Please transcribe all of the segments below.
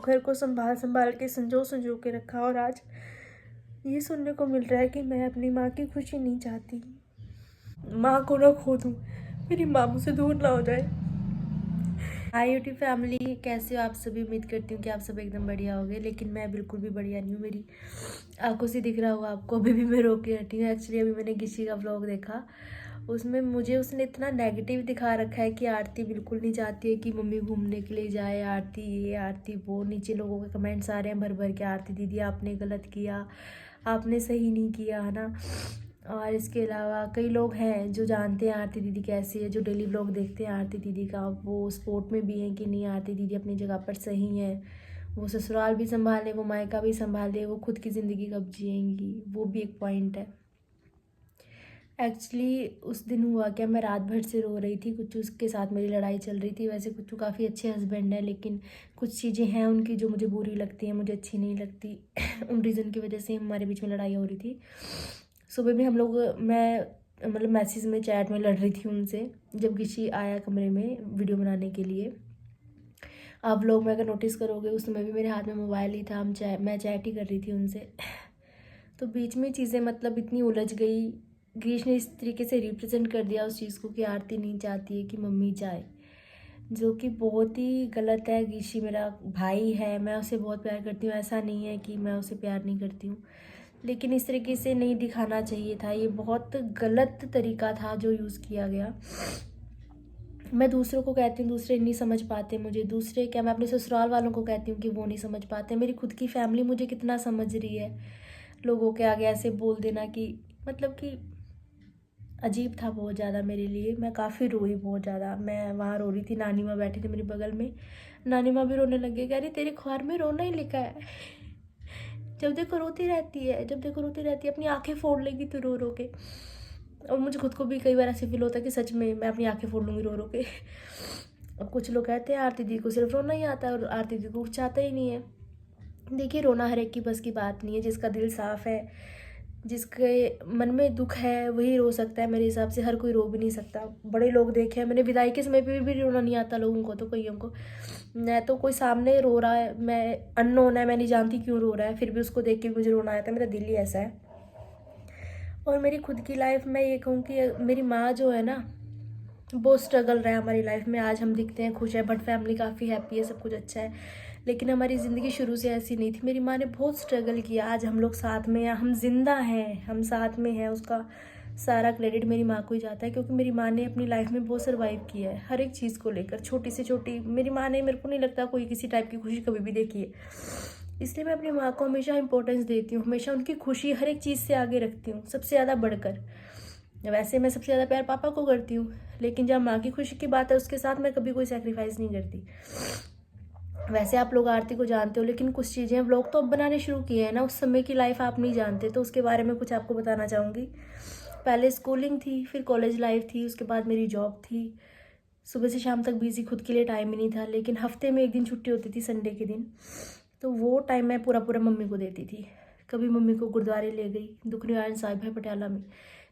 घर को संभाल संभाल के संजो के रखा, और आज ये सुनने को मिल रहा है कि मैं अपनी माँ की खुशी नहीं चाहती, माँ को ना खो दूँ, मेरी माँ मुझसे दूर ना हो जाए। हाय यूट्यूब फैमिली, कैसे हो आप सभी। उम्मीद करती हूँ कि आप सब एकदम बढ़िया होंगे, लेकिन मैं बिल्कुल भी बढ़िया नहीं हूँ। मेरी आंखों से दिख रहा होगा आपको, अभी भी मैं रो के हटी हूँ। एक्चुअली अभी मैंने किसी का व्लॉग देखा, उसमें मुझे उसने इतना नेगेटिव दिखा रखा है कि आरती बिल्कुल नहीं चाहती है कि मम्मी घूमने के लिए जाए, आरती ये आरती वो। नीचे लोगों के कमेंट्स आ रहे हैं भर भर के, आरती दीदी आपने गलत किया, आपने सही नहीं किया, है ना। और इसके अलावा कई लोग हैं जो जानते हैं आरती दीदी कैसी है, जो डेली व्लॉग देखते हैं आरती दीदी का, वो सपोर्ट में भी हैं कि नहीं आरती दीदी अपनी जगह पर सही है, वो ससुराल भी संभाले, वो मायका भी संभाले, वो खुद की ज़िंदगी कब जिएंगी, वो भी एक पॉइंट है। एक्चुअली उस दिन हुआ क्या, मैं रात भर से रो रही थी, कुछ उसके साथ मेरी लड़ाई चल रही थी। वैसे कुछ काफ़ी अच्छे हस्बैंड हैं, लेकिन कुछ चीज़ें हैं उनकी जो मुझे बुरी लगती हैं, मुझे अच्छी नहीं लगती। उन रीज़न की वजह से हमारे बीच में लड़ाई हो रही थी। सुबह भी हम लोग, मैं मतलब मैसेज में चैट में लड़ रही थी उनसे, जब गिशी आया कमरे में वीडियो बनाने के लिए। आप लोग में अगर नोटिस करोगे उस समय भी मेरे हाथ में मोबाइल ही था, मैं चैट ही कर रही थी उनसे। तो बीच में चीज़ें मतलब इतनी उलझ गई। ग्रीश ने इस तरीके से रिप्रेजेंट कर दिया उस चीज़ को कि आरती नहीं चाहती है कि मम्मी जाए, जो कि बहुत ही गलत है। गिशी मेरा भाई है, मैं उसे बहुत प्यार करती हूँ, ऐसा नहीं है कि मैं उसे प्यार नहीं करती हूँ, लेकिन इस तरीके से नहीं दिखाना चाहिए था। ये बहुत गलत तरीका था जो यूज़ किया गया। मैं दूसरों को कहती हूँ दूसरे नहीं समझ पाते मुझे, दूसरे क्या, मैं अपने ससुराल वालों को कहती हूँ कि वो नहीं समझ पाते। मेरी खुद की फैमिली मुझे कितना समझ रही है, लोगों के आगे ऐसे बोल देना कि मतलब कि अजीब था बहुत ज़्यादा मेरे लिए। मैं काफ़ी रोई बहुत ज़्यादा, मैं वहाँ रो रही थी, नानी माँ बैठी थी मेरे बगल में, नानी माँ भी रोने लग गई, कह रही तेरे अखबार में रोना ही लिखा है, जब देखो रोती रहती है, जब देखो रोती रहती है, अपनी आंखें फोड़ लेगी तो रो रो के। और मुझे खुद को भी कई बार ऐसे फील होता है कि सच में मैं अपनी आंखें फोड़ लूँगी रो रो के। अब कुछ लोग कहते हैं आरती दी को सिर्फ रोना ही आता है, और आरती दी को कुछ आता ही नहीं है। देखिए, रोना हर एक की बस की बात नहीं है। जिसका दिल साफ़ है, जिसके मन में दुख है, वही रो सकता है। मेरे हिसाब से हर कोई रो भी नहीं सकता। बड़े लोग देखे हैं मैंने, विदाई के समय पे भी रोना नहीं आता लोगों को, तो कईयों को मैं तो कोई सामने रो रहा है, मैं अननोन है, मैं नहीं जानती क्यों रो रहा है, फिर भी उसको देख के मुझे रोना आता है। मेरा दिल ही ऐसा है। और मेरी खुद की लाइफ में ये कहूँ कि मेरी माँ जो है ना, बहुत स्ट्रगल रहा है हमारी लाइफ में। आज हम दिखते हैं खुश है, बट फैमिली काफ़ी हैप्पी है, सब कुछ अच्छा है, लेकिन हमारी ज़िंदगी शुरू से ऐसी नहीं थी। मेरी माँ ने बहुत स्ट्रगल किया, आज हम लोग साथ में हैं, हम जिंदा हैं, हम साथ में हैं, उसका सारा क्रेडिट मेरी माँ को ही जाता है, क्योंकि मेरी माँ ने अपनी लाइफ में बहुत सर्वाइव किया है हर एक चीज़ को लेकर, छोटी से छोटी। मेरी माँ ने, मेरे को नहीं लगता कोई किसी टाइप की खुशी कभी भी देखी है, इसलिए मैं अपनी माँ को हमेशा इंपॉर्टेंस देती हूँ, हमेशा उनकी खुशी हर एक चीज़ से आगे रखती हूँ, सबसे ज़्यादा बढ़कर। वैसे मैं सबसे ज़्यादा प्यार पापा को करती हूँ, लेकिन जब माँ की खुशी की बात है उसके साथ मैं कभी कोई सेक्रीफाइस नहीं करती। वैसे आप लोग आरती को जानते हो, लेकिन कुछ चीज़ें व्लॉग तो अब बनाने शुरू किए हैं ना, उस समय की लाइफ आप नहीं जानते, तो उसके बारे में कुछ आपको बताना चाहूँगी। पहले स्कूलिंग थी, फिर कॉलेज लाइफ थी, उसके बाद मेरी जॉब थी। सुबह से शाम तक बिजी, खुद के लिए टाइम ही नहीं था, लेकिन हफ्ते में एक दिन छुट्टी होती थी, संडे के दिन, तो वो टाइम मैं पूरा पूरा मम्मी को देती थी। कभी मम्मी को गुरुद्वारे ले गई, दुख निवारण साहिब है पटियाला में,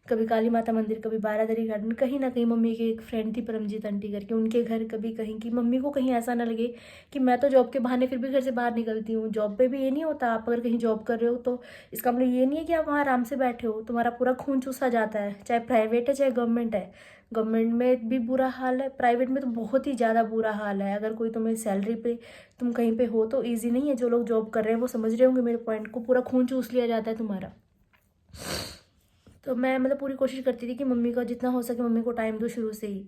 कभी काली माता मंदिर, कभी बारादरी गार्डन, कहीं ना कहीं। मम्मी की एक फ्रेंड थी परमजीत आंटी करके, उनके घर कभी कहीं की। मम्मी को कहीं ऐसा ना लगे कि मैं तो जॉब के बहाने फिर भी घर से बाहर निकलती हूँ। जॉब पे भी ये नहीं होता, आप अगर कहीं जॉब कर रहे हो तो इसका मतलब ये नहीं है कि आप वहाँ आराम से बैठे हो, तुम्हारा पूरा खून चूसा जाता है, चाहे प्राइवेट है चाहे गवर्नमेंट है। गवर्नमेंट में भी बुरा हाल है, प्राइवेट में तो बहुत ही ज़्यादा बुरा हाल है। अगर कोई तुम्हें सैलरी पे, तुम कहीं पे हो तो ईजी नहीं है। जो लोग जॉब कर रहे हैं वो समझ रहे होंगे मेरे पॉइंट को, पूरा खून चूस लिया जाता है तुम्हारा। तो मैं मतलब पूरी कोशिश करती थी कि मम्मी का जितना हो सके मम्मी को टाइम दो शुरू से ही।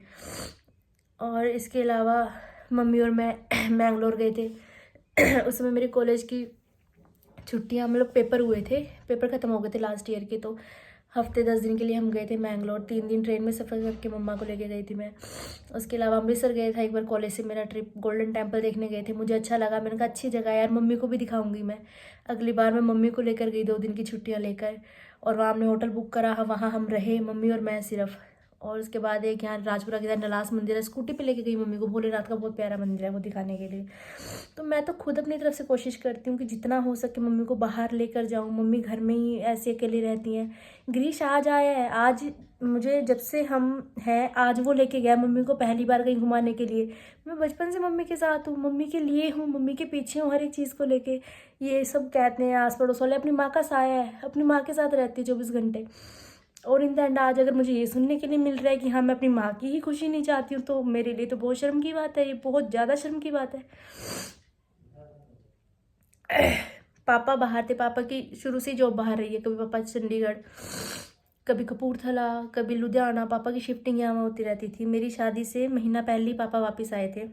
और इसके अलावा मम्मी और मैं मैंगलोर गए थे। उस समय मेरे कॉलेज की छुट्टियां, मतलब पेपर हुए थे, पेपर ख़त्म हो गए थे लास्ट ईयर के, तो हफ्ते 10 दिन के लिए हम गए थे मैंगलोर। 3 दिन ट्रेन में सफ़र करके मम्मा को लेके गई थी मैं। उसके अलावा अमृतसर गए था एक बार, कॉलेज से मेरा ट्रिप, गोल्डन टेम्पल देखने गए थे, मुझे अच्छा लगा, मैंने कहा अच्छी जगह है यार, मम्मी को भी दिखाऊंगी मैं। अगली बार मैं मम्मी को लेकर गई 2 दिन की छुट्टियाँ लेकर, और वहाँ हमने होटल बुक करा, वहाँ हम रहे मम्मी और मैं सिर्फ। और उसके बाद एक यहाँ राजपुरा के नलास मंदिर है, स्कूटी पे लेके गई मम्मी को, भोलेनाथ का बहुत प्यारा मंदिर है वो दिखाने के लिए। तो मैं तो खुद अपनी तरफ से कोशिश करती हूँ कि जितना हो सके मम्मी को बाहर लेकर जाऊँ। मम्मी घर में ही ऐसे अकेली रहती हैं। गिरीश आज आया है, आज मुझे जब से हम हैं आज वो लेके गया मम्मी को पहली बार कहीं घुमाने के लिए। मैं बचपन से मम्मी के साथ हूँ, मम्मी के लिए हूँ, मम्मी के पीछे हूँ हर एक चीज़ को लेके। ये सब कहते हैं आस पड़ोस वाले, अपनी माँ का साया है, अपनी माँ के साथ रहती है 24 घंटे। और इन द एंड आज अगर मुझे ये सुनने के लिए मिल रहा है कि हाँ मैं अपनी माँ की ही खुशी नहीं चाहती हूँ, तो मेरे लिए तो बहुत शर्म की बात है, ये बहुत ज़्यादा शर्म की बात है। पापा बाहर थे, पापा की शुरू से जॉब बाहर रही है, कभी पापा चंडीगढ़, कभी कपूरथला, कभी लुधियाना, पापा की शिफ्टिंग यहाँ होती रहती थी। मेरी शादी से महीना पहले ही पापा वापस आए थे।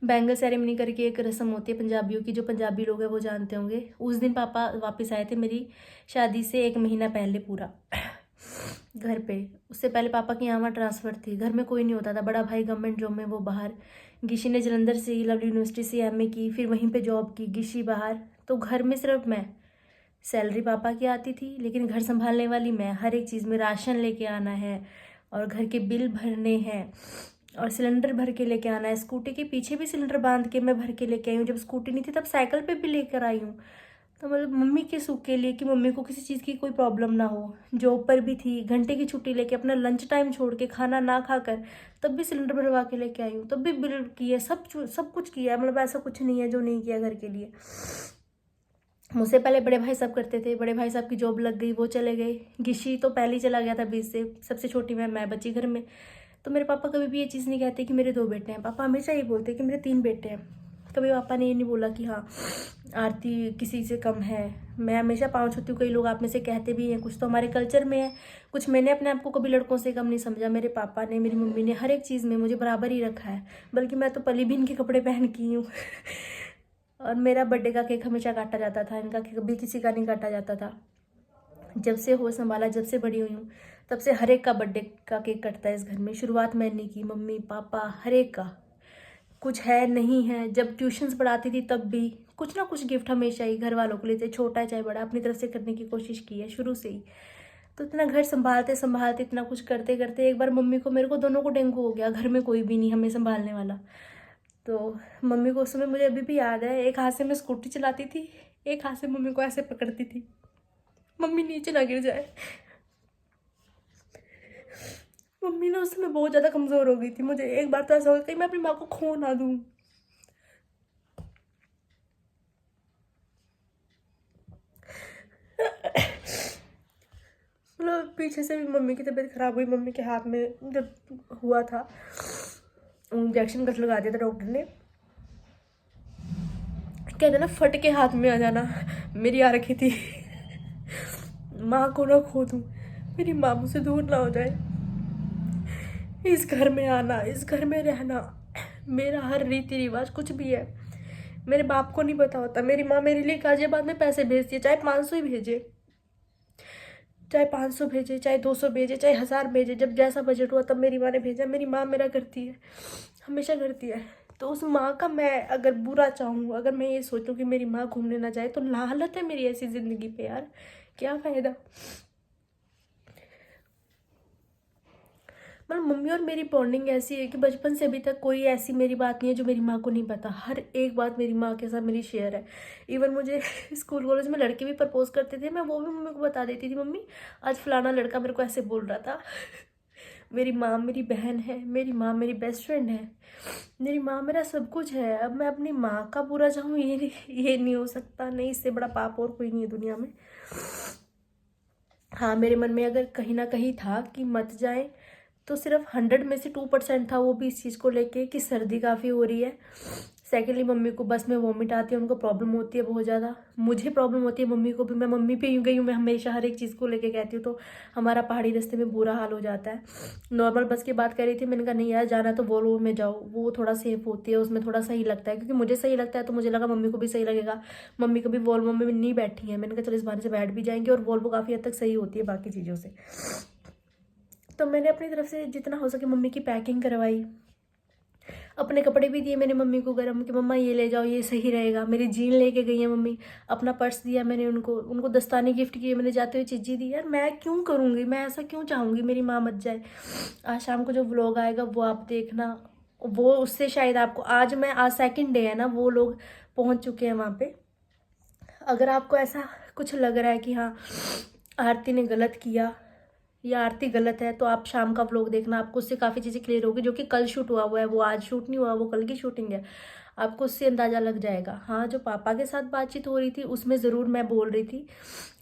बैंगल सेरेमनी करके एक रस्म होती है पंजाबियों की, जो पंजाबी लोग हैं वो जानते होंगे। उस दिन पापा वापस आए थे मेरी शादी से 1 महीना पहले पूरा घर पे। उससे पहले पापा की यहाँ ट्रांसफ़र थी, घर में कोई नहीं होता था। बड़ा भाई गवर्नमेंट जॉब में, वो बाहर। गिशी ने जलंधर से लवली यूनिवर्सिटी से एमए की, फिर वहीं पे जॉब की, गिशी बाहर। तो घर में सिर्फ मैं, सैलरी पापा की आती थी लेकिन घर संभालने वाली मैं। हर एक चीज़ में राशन लेके आना है और घर के बिल भरने हैं और सिलेंडर भर के लेके आना है। स्कूटी के पीछे भी सिलेंडर बांध के मैं भर के लेके आई हूँ। जब स्कूटी नहीं थी तब साइकिल पे भी लेकर आई हूँ। तो मतलब मम्मी के सुख के लिए, कि मम्मी को किसी चीज़ की कोई प्रॉब्लम ना हो। जॉब पर भी थी, घंटे की छुट्टी लेके अपना लंच टाइम छोड़ के, खाना ना खाकर, तब भी सिलेंडर भरवा के लेके आई हूँ, तब भी बिल किया, सब कुछ किया है। मतलब ऐसा कुछ नहीं है जो नहीं किया घर के लिए। मुझसे पहले बड़े भाई सब करते थे, बड़े भाई साहब की जॉब लग गई, वो चले गए। गिशी तो पहले ही चला गया था 20 से, सबसे छोटी मैं बची घर में। तो मेरे पापा कभी भी ये चीज़ नहीं कहते कि मेरे 2 बेटे हैं। पापा हमेशा ये बोलते कि मेरे 3 बेटे हैं। कभी पापा ने ये नहीं बोला कि हाँ आरती किसी से कम है। मैं हमेशा पाँव छूती हूँ। कई लोग आप में से कहते भी हैं, कुछ तो हमारे कल्चर में है, कुछ मैंने अपने आप को कभी लड़कों से कम नहीं समझा। मेरे पापा ने, मेरी मम्मी ने हर एक चीज़ में मुझे बराबर ही रखा है। बल्कि मैं तो पली भी इनके कपड़े पहन की हूँ और मेरा बर्थडे का केक हमेशा काटा जाता था, इनका कभी किसी का नहीं काटा जाता था। जब से होश संभाला, जब से बड़ी हुई हूँ, तब से हर एक का बर्थडे का केक कटता है इस घर में। शुरुआत मैंने की, मम्मी पापा हर एक का। कुछ है नहीं है, जब ट्यूशन्स पढ़ाती थी तब भी कुछ ना कुछ गिफ्ट हमेशा ही घर वालों को लेते, छोटा है चाहे बड़ा, अपनी तरफ से करने की कोशिश की है शुरू से ही। तो इतना घर संभालते संभालते, इतना कुछ करते करते, एक बार मम्मी को, मेरे को, दोनों को डेंगू हो गया। घर में कोई भी नहीं हमें संभालने वाला। तो मम्मी को उस समय मुझे अभी भी याद है, एक हाथ से मैं स्कूटी चलाती थी, एक हाथ से मम्मी को ऐसे पकड़ती थी, मम्मी नीचे ना गिर जाए। मम्मी ना उस समय बहुत ज़्यादा कमज़ोर हो गई थी। मुझे एक बार तो ऐसा हो गया कि मैं अपनी माँ को खो ना दूँ। मतलब पीछे से भी मम्मी की तबीयत खराब हुई। मम्मी के हाथ में जब हुआ था, इंजेक्शन कस लगा दिया था डॉक्टर ने। कहते ना फट के हाथ में आ जाना, मेरी आ रखी थी। माँ को ना खो दूँ, मेरी माँ मुझसे दूर ना हो जाए। इस घर में आना, इस घर में रहना, मेरा हर रीति रिवाज कुछ भी है मेरे बाप को नहीं पता होता। मेरी माँ मेरे लिए गाजियाबाद में पैसे भेजती है, चाहे 500 ही भेजे, चाहे 500 भेजे, चाहे 200 भेजे, चाहे 1000 भेजे। जब जैसा बजट हुआ तब मेरी माँ ने भेजा। मेरी माँ मेरा करती है, हमेशा करती है। तो उस माँ का मैं अगर बुरा चाहूँ, अगर मैं ये सोचूं कि मेरी माँ घूमने ना जाए, तो लानत है मेरी ऐसी ज़िंदगी पे यार, क्या फ़ायदा। मतलब मम्मी और मेरी बॉन्डिंग ऐसी है कि बचपन से अभी तक कोई ऐसी मेरी बात नहीं है जो मेरी माँ को नहीं पता। हर एक बात मेरी माँ के साथ मेरी शेयर है। इवन मुझे स्कूल कॉलेज में लड़के भी प्रपोज करते थे, मैं वो भी मम्मी को बता देती थी, मम्मी आज फलाना लड़का मेरे को ऐसे बोल रहा था। मेरी माँ मेरी बहन है, मेरी माँ मेरी बेस्ट फ्रेंड है, मेरी माँ मेरा सब कुछ है। अब मैं अपनी माँ का बुरा चाहूँ, ये नहीं हो सकता। नहीं, इससे बड़ा पाप और कोई नहीं है दुनिया में। हाँ, मेरे मन में अगर कहीं ना कहीं था कि मत जाए, तो सिर्फ 100 में से 2% था, वो भी इस चीज़ को लेके कि सर्दी काफ़ी हो रही है। सेकेंडली मम्मी को बस में वॉमिट आती है, उनको प्रॉब्लम होती है बहुत ज़्यादा। मुझे प्रॉब्लम होती है, मम्मी को भी। मैं मम्मी पे यूँ गई हूँ, मैं हमेशा हर एक चीज़ को लेके कहती हूँ, तो हमारा पहाड़ी रास्ते में बुरा हाल हो जाता है। नॉर्मल बस की बात कर रही थी, मैंने कहा नहीं यार, जाना तो वोल्वो में जाओ, वो थोड़ा सेफ होती है, उसमें थोड़ा सही लगता है। क्योंकि मुझे सही लगता है तो मुझे लगा मम्मी को भी सही लगेगा। मम्मी कभी वोल्वो में नहीं बैठी है, मैंने कहा चलो इस बार से बैठ भी जाएंगे। और वोल्वो काफ़ी हद तक सही होती है बाकी चीज़ों से। तो मैंने अपनी तरफ से जितना हो सके मम्मी की पैकिंग करवाई। अपने कपड़े भी दिए मैंने मम्मी को गरम कि मम्मा ये ले जाओ, ये सही रहेगा। मेरी जीन लेके गई है मम्मी। अपना पर्स दिया मैंने उनको दस्ताने गिफ्ट किए मैंने, जाते हुए चीज़ी दी। यार मैं क्यों करूँगी, मैं ऐसा क्यों चाहूँगी मेरी माँ मर जाए। आज शाम को जो व्लॉग आएगा वो आप देखना, वो उससे शायद आपको, आज सेकंड डे है ना, वो लोग पहुँच चुके हैं वहाँ पे। अगर आपको ऐसा कुछ लग रहा है कि हाँ आरती ने गलत किया या आरती गलत है, तो आप शाम का व्लॉग देखना, आपको उससे काफ़ी चीज़ें क्लियर होगी। जो कि कल शूट हुआ है, वो आज शूट नहीं हुआ, वो कल की शूटिंग है। आपको उससे अंदाज़ा लग जाएगा। हाँ, जो पापा के साथ बातचीत हो रही थी उसमें ज़रूर मैं बोल रही थी,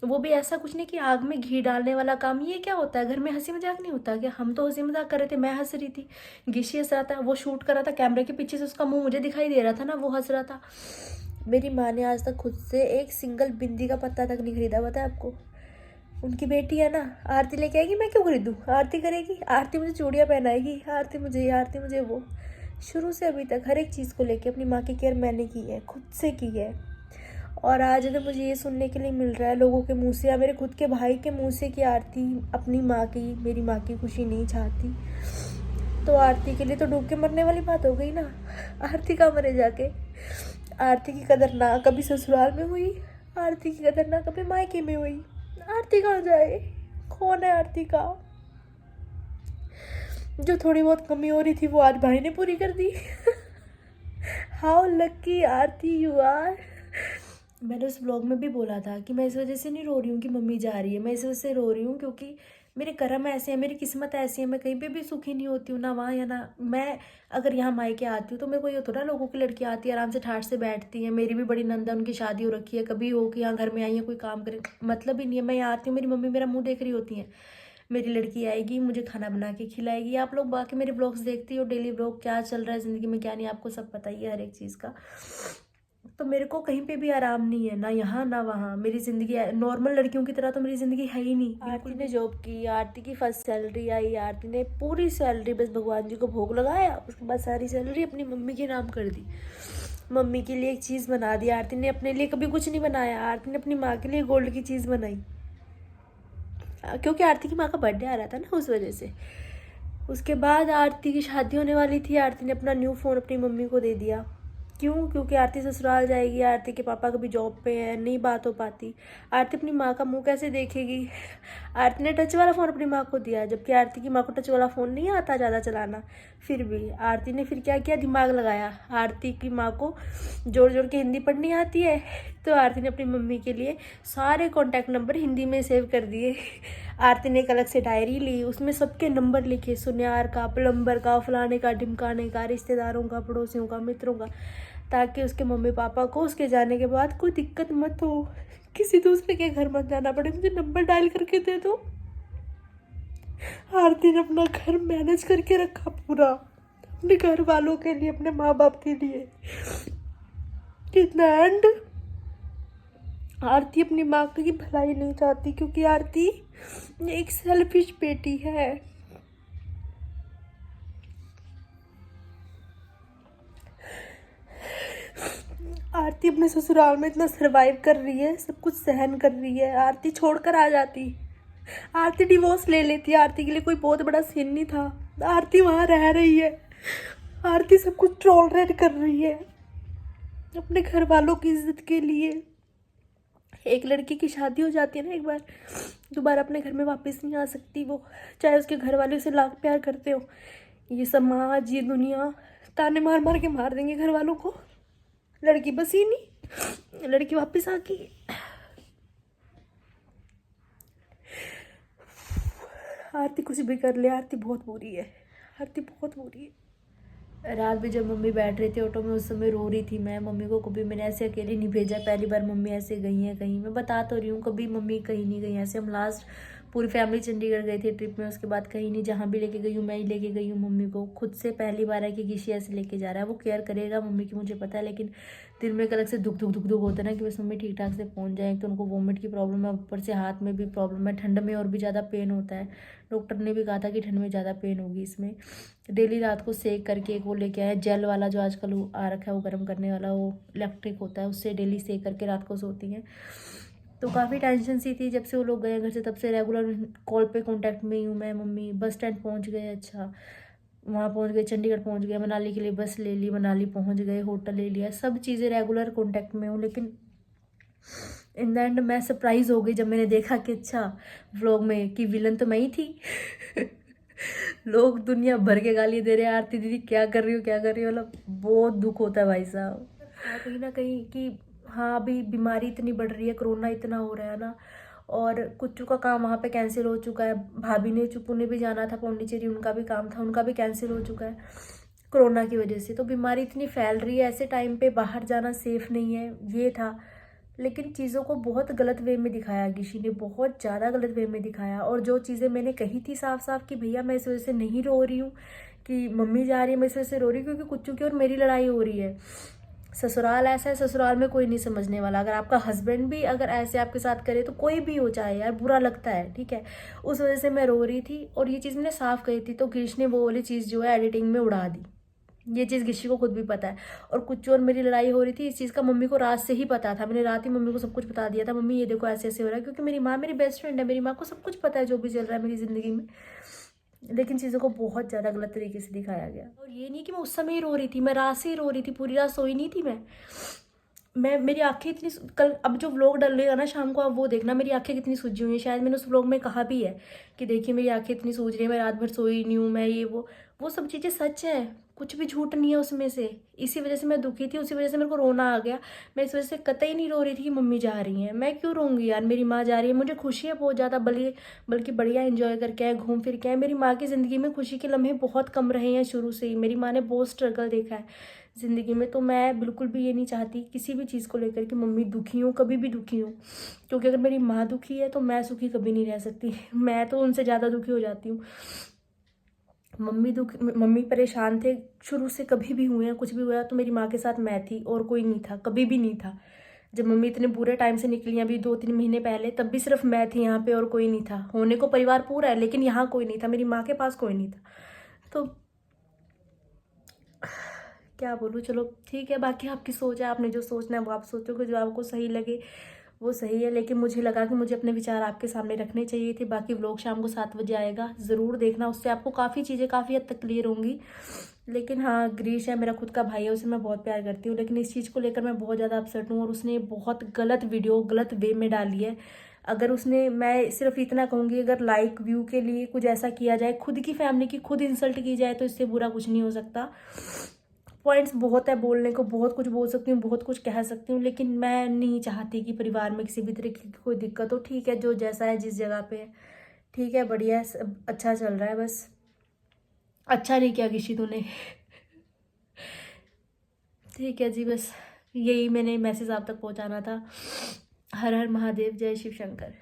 वो भी ऐसा कुछ नहीं कि आग में घी डालने वाला काम। ये क्या होता है, घर में हंसी मजाक नहीं होता क्या? हम तो हंसी मजाक कर रहे थे, मैं हंस रही थी, गिशी हंस रहा था, वो शूट कर रहा था कैमरे के पीछे से, उसका मुंह मुझे दिखाई दे रहा था ना, वो हंस रहा था। मेरी माँ ने आज तक खुद से एक सिंगल बिंदी का पत्ता तक नहीं खरीदा, पता है आपको? उनकी बेटी है ना, आरती लेके आएगी, मैं क्यों खरीदूँ? आरती करेगी, आरती मुझे चूड़ियाँ पहनाएगी, आरती मुझे ये, आरती मुझे वो। शुरू से अभी तक हर एक चीज़ को लेके अपनी माँ की केयर मैंने की है, खुद से की है। और आज तो मुझे ये सुनने के लिए मिल रहा है लोगों के मुंह से या मेरे खुद के भाई के मुंह से कि आरती अपनी माँ की, मेरी माँ की खुशी नहीं चाहती, तो आरती के लिए तो डूब के मरने वाली बात हो गई ना। आरती कहाँ मरे जाके? आरती की कदर ना कभी ससुराल में हुई, आरती की कदर ना कभी मायके में हुई। आरती कहाँ जाए? कौन है आरती का? जो थोड़ी बहुत कमी हो रही थी वो आज भाई ने पूरी कर दी। How lucky Aarti you are. मैंने उस ब्लॉग में भी बोला था कि मैं इस वजह से नहीं रो रही हूँ कि मम्मी जा रही है, मैं इस वजह से रो रही हूँ क्योंकि मेरे कर्म ऐसे हैं, मेरी किस्मत ऐसी है, मैं कहीं पे भी सुखी नहीं होती हूँ, ना वहाँ या ना मैं। अगर यहाँ मायके आती हूँ तो मेरे को ये थोड़ा, लोगों की लड़की आती है आराम से ठाठ से बैठती है। मेरी भी बड़ी नंदा, उनकी शादी हो रखी है, कभी हो कि यहाँ घर में आई है कोई काम करे, मतलब ही नहीं है। मैं यहाँ आती हूँ, मेरी मम्मी मेरा मुँह देख रही होती है, मेरी लड़की आएगी मुझे खाना बना के खिलाएगी। आप लोग बाकी मेरे ब्लॉग्स देखती हो, डेली ब्लॉग क्या चल रहा है ज़िंदगी में क्या नहीं, आपको सब पता ही है हर एक चीज़ का। तो मेरे को कहीं पे भी आराम नहीं है, ना यहाँ ना वहाँ। मेरी ज़िंदगी नॉर्मल लड़कियों की तरह तो मेरी ज़िंदगी है ही नहीं। आरती ने जॉब की, आरती की फर्स्ट सैलरी आई, आरती ने पूरी सैलरी बस भगवान जी को भोग लगाया, उसके बाद सारी सैलरी अपनी मम्मी के नाम कर दी। मम्मी के लिए एक चीज़ बना दी आरती ने, अपने लिए कभी कुछ नहीं बनाया। आरती ने अपनी माँ के लिए गोल्ड की चीज़ बनाई, क्योंकि आरती की माँ का बर्थडे आ रहा था ना, उस वजह से। उसके बाद आरती की शादी होने वाली थी, आरती ने अपना न्यू फ़ोन अपनी मम्मी को दे दिया। क्यों? क्योंकि आरती ससुराल जाएगी, आरती के पापा कभी जॉब पे है, नहीं बात हो पाती। आरती अपनी माँ का मुंह कैसे देखेगी? आरती ने टच वाला फ़ोन अपनी माँ को दिया, जबकि आरती की माँ को टच वाला फ़ोन नहीं आता ज़्यादा चलाना। फिर भी आरती ने फिर क्या किया, दिमाग लगाया। आरती की माँ को जोड़ जोड़ के हिंदी पढ़नी आती है, तो आरती ने अपनी मम्मी के लिए सारे कॉन्टैक्ट नंबर हिंदी में सेव कर दिए। आरती ने एक अलग से डायरी ली, उसमें सबके नंबर लिखे, सुन्यार का, प्लम्बर का, फलाने का, ढिमकाने का, रिश्तेदारों का, पड़ोसियों का, मित्रों का, ताकि उसके मम्मी पापा को उसके जाने के बाद कोई दिक्कत मत हो, किसी दूसरे के घर मत जाना पड़े, मुझे नंबर डायल करके दे दो। आरती ने अपना घर मैनेज करके रखा पूरा, अपने घर वालों के लिए, अपने माँ बाप के लिए। कितना एंड आरती अपनी माँ की भलाई नहीं चाहती, क्योंकि आरती एक सेल्फिश बेटी है। आरती अपने ससुराल में इतना सरवाइव कर रही है, सब कुछ सहन कर रही है। आरती छोड़कर आ जाती, आरती डिवोर्स ले लेती, आरती के लिए कोई बहुत बड़ा सीन नहीं था। आरती वहाँ रह रही है, आरती सब कुछ टॉलरेट कर रही है अपने घर वालों की इज्जत के लिए। एक लड़की की शादी हो जाती है ना एक बार, दोबारा अपने घर में वापस नहीं आ सकती वो, चाहे उसके घर वाले उसे लाख प्यार करते हो। ये समाज, ये दुनिया ताने मार मार के मार देंगे घर वालों को। लड़की बसी नहीं, लड़की वापस आ गई। आरती कुछ भी कर ले, आरती बहुत बुरी है, आरती बहुत बुरी है। रात में जब मम्मी बैठ रही थी ऑटो में, उस समय रो रही थी मैं। मम्मी को कभी मैंने ऐसे अकेले नहीं भेजा, पहली बार मम्मी ऐसे गई हैं कहीं। मैं बता तो रही हूँ, कभी मम्मी कहीं नहीं गई ऐसे। हम लास्ट पूरी फैमिली चंडीगढ़ गए थे ट्रिप में, उसके बाद कहीं नहीं। जहाँ भी लेके गई हूँ मैं ही लेके गई हूँ मम्मी को। खुद से पहली बार है कि किसी ऐसे लेके जा रहा है। वो केयर करेगा मम्मी की, मुझे पता है, लेकिन दिल में एक अलग से दुख दुख दुख दुख होता है ना कि बस मम्मी ठीक ठाक से पहुँच जाए। तो उनको वोमिट की प्रॉब्लम है, ऊपर से हाथ में भी प्रॉब्लम है, ठंड में और भी ज़्यादा पेन होता है। डॉक्टर ने भी कहा था कि ठंड में ज़्यादा पेन होगी इसमें। डेली रात को सेक करके एक वो लेके आए जेल वाला, जो आजकल आ रखा है वो गर्म करने वाला, वो इलेक्ट्रिक होता है, उससे डेली सेक करके रात को सोती हैं। तो काफ़ी टेंशन सी थी जब से वो लोग गए घर से, तब से रेगुलर कॉल पे कांटेक्ट में ही हूँ मैं। मम्मी बस स्टैंड पहुँच गए, अच्छा वहाँ पहुँच गए, चंडीगढ़ पहुँच गए, मनाली के लिए बस ले ली, मनाली पहुँच गए, होटल ले लिया, सब चीज़ें रेगुलर कांटेक्ट में हूँ। लेकिन इन द एंड मैं सरप्राइज हो गई जब मैंने देखा कि अच्छा व्लॉग में कि विलन तो मैं ही थी। लोग दुनिया भर के गाली दे रहे हैं, आरती दीदी क्या कर रही हो, क्या कर रही हो, मतलब बहुत दुख होता है भाई साहब। हाँ, कहीं ना कहीं कि हाँ अभी बीमारी इतनी बढ़ रही है, कोरोना इतना हो रहा है ना, और कुच्चू का काम वहाँ पे कैंसिल हो चुका है। भाभी ने चुप्पू ने भी जाना था पौंडीचेरी, उनका भी काम था, उनका भी कैंसिल हो चुका है कोरोना की वजह से। तो बीमारी इतनी फैल रही है, ऐसे टाइम पे बाहर जाना सेफ नहीं है, ये था। लेकिन चीज़ों को बहुत गलत वे में दिखाया गिशी ने, बहुत ज़्यादा गलत वे में दिखाया। और जो चीज़ें मैंने कही थी साफ साफ कि भैया मैं इस वजह से नहीं रो रही हूँ कि मम्मी जा रही है, मैं इस वजह से रो रही हूँ क्योंकि कुच्चू की और मेरी लड़ाई हो रही है। ससुराल ऐसा है, ससुराल में कोई नहीं समझने वाला। अगर आपका हस्बैंड भी अगर ऐसे आपके साथ करे तो कोई भी हो चाहे यार, बुरा लगता है, ठीक है। उस वजह से मैं रो रही थी और ये चीज़ मैंने साफ कही थी, तो गिरीश ने वो वाली चीज़ जो है एडिटिंग में उड़ा दी। ये चीज़ गिशी को खुद भी पता है। और कुछ और मेरी लड़ाई हो रही थी, इस चीज़ का मम्मी को रात से ही पता था। मैंने रात ही मम्मी को सब कुछ बता दिया था, मम्मी ये देखो ऐसे ऐसे हो रहा है, क्योंकि मेरी माँ मेरी बेस्ट फ्रेंड है, मेरी माँ को सब कुछ पता है जो भी चल रहा है मेरी ज़िंदगी में। लेकिन चीज़ों को बहुत ज़्यादा गलत तरीके से दिखाया गया। और ये नहीं कि मैं उस समय ही रो रही थी, मैं रात से ही रो रही थी, पूरी रात सोई नहीं थी मैं मेरी आंखें इतनी कल अब जो व्लॉग डलेगा ना शाम को, आप वो देखना मेरी आंखें कितनी सूजी हुई हैं। शायद मैंने उस व्लॉग में कहा भी है कि देखिए मेरी आंखें इतनी सूज रही है, मैं रात भर सोई नहीं हूँ, मैं ये वो सब चीज़ें सच है, कुछ भी झूठ नहीं है उसमें से। इसी वजह से मैं दुखी थी, उसी वजह से मेरे को रोना आ गया। मैं इस वजह से कतई नहीं रो रही थी कि मम्मी जा रही हैं। मैं क्यों रोऊंगी यार, मेरी माँ जा रही है, मुझे खुशी है बहुत ज़्यादा, बल्कि बढ़िया एंजॉय करके आए, घूम फिर के आए। मेरी माँ की ज़िंदगी में खुशी के लम्हे बहुत कम रहे हैं शुरू से ही। मेरी माँ ने बहुत स्ट्रगल देखा है ज़िंदगी में, तो मैं बिल्कुल भी ये नहीं चाहती किसी भी चीज़ को लेकर कि मम्मी दुखी हो, कभी भी दुखी हो। क्योंकि अगर मेरी माँ दुखी है तो मैं सुखी कभी नहीं रह सकती। मैं तो उनसे ज़्यादा दुखी हो जाती हूँ। मम्मी परेशान थे शुरू से, कभी भी हुए हैं, कुछ भी हुआ तो मेरी माँ के साथ मैं थी और कोई नहीं था, कभी भी नहीं था। जब मम्मी इतने बुरे टाइम से निकली अभी 2-3 महीने पहले, तब भी सिर्फ मैं थी यहाँ पे और कोई नहीं था। होने को परिवार पूरा है लेकिन यहाँ कोई नहीं था, मेरी माँ के पास कोई नहीं था। तो क्या बोलूँ, चलो ठीक है, बाकी आपकी सोच है, आपने जो सोचना है वो आप सोचोगे, जो आपको सही लगे वो सही है। लेकिन मुझे लगा कि मुझे अपने विचार आपके सामने रखने चाहिए थे। बाकी व्लॉग शाम को 7 बजे आएगा, ज़रूर देखना, उससे आपको काफ़ी चीज़ें काफ़ी हद तक क्लियर होंगी। लेकिन हाँ, ग्रीश है मेरा खुद का भाई है, उसे मैं बहुत प्यार करती हूँ, लेकिन इस चीज़ को लेकर मैं बहुत ज़्यादा अपसेट हूँ और उसने बहुत गलत वीडियो गलत वे में डाली है। अगर उसने, मैं सिर्फ इतना कहूँगी, अगर लाइक व्यू के लिए कुछ ऐसा किया जाए, खुद की फैमिली की खुद इंसल्ट की जाए, तो इससे बुरा कुछ नहीं हो सकता। पॉइंट्स बहुत है बोलने को, बहुत कुछ बोल सकती हूँ, बहुत कुछ कह सकती हूँ, लेकिन मैं नहीं चाहती कि परिवार में किसी भी तरीके की कोई दिक्कत हो। ठीक है, जो जैसा है जिस जगह पे है ठीक है, बढ़िया है, सब अच्छा चल रहा है। बस अच्छा नहीं किया किसी तूने। ठीक है जी, बस यही मैंने मैसेज आप तक पहुँचाना था। हर हर महादेव, जय शिव शंकर।